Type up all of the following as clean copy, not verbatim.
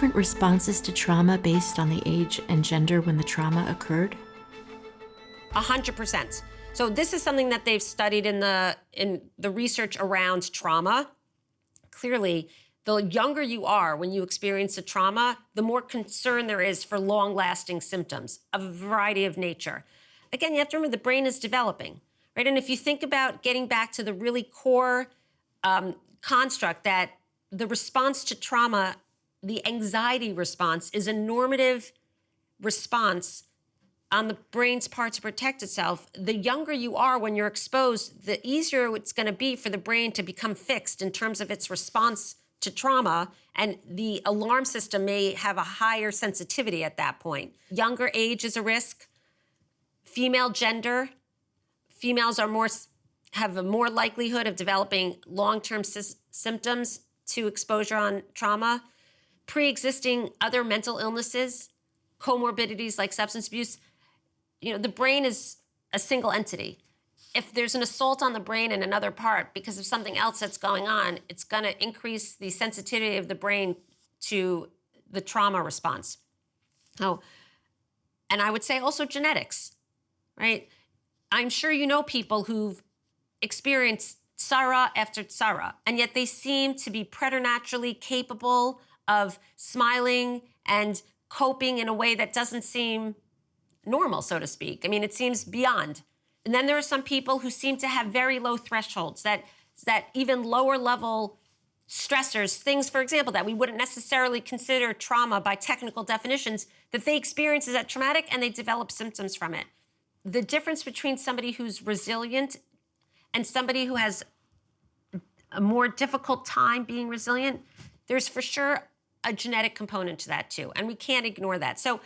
different responses to trauma based on the age and gender when the trauma occurred? 100%. So this is something that they've studied in the research around trauma. Clearly, the younger you are when you experience a trauma, the more concern there is for long-lasting symptoms of a variety of nature. Again, you have to remember the brain is developing, right? And if you think about getting back to the really core construct that the response to trauma, the anxiety response, is a normative response on the brain's part to protect itself. The younger you are when you're exposed, the easier it's going to be for the brain to become fixed in terms of its response to trauma, and the alarm system may have a higher sensitivity at that point. Younger age is a risk. Female gender, females have a more likelihood of developing long-term symptoms to exposure on trauma. Pre-existing other mental illnesses, comorbidities like substance abuse. The brain is a single entity. If there's an assault on the brain in another part because of something else that's going on, it's going to increase the sensitivity of the brain to the trauma response. Oh, and I would say also genetics, right? I'm sure you know people who've experienced tzara after tzara, and yet they seem to be preternaturally capable of smiling and coping in a way that doesn't seem normal, so to speak. I mean, it seems beyond. And then there are some people who seem to have very low thresholds, that even lower level stressors, things, for example, that we wouldn't necessarily consider trauma by technical definitions, that they experience as that traumatic and they develop symptoms from it. The difference between somebody who's resilient and somebody who has a more difficult time being resilient, there's for sure a genetic component to that too, and we can't ignore that. So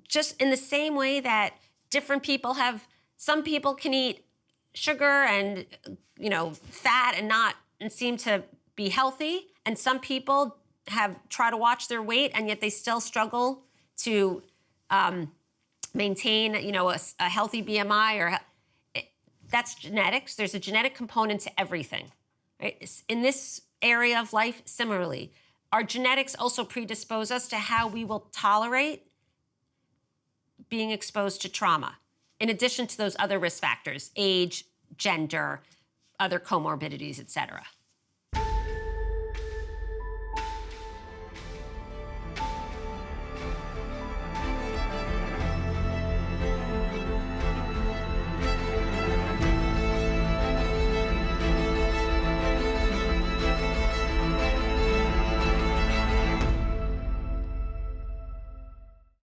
just in the same way that different people some people can eat sugar and fat and seem to be healthy, and some people try to watch their weight and yet they still struggle to maintain a healthy BMI that's genetics. There's a genetic component to everything, right? In this area of life, similarly, our genetics also predispose us to how we will tolerate being exposed to trauma, in addition to those other risk factors, age, gender, other comorbidities, et cetera.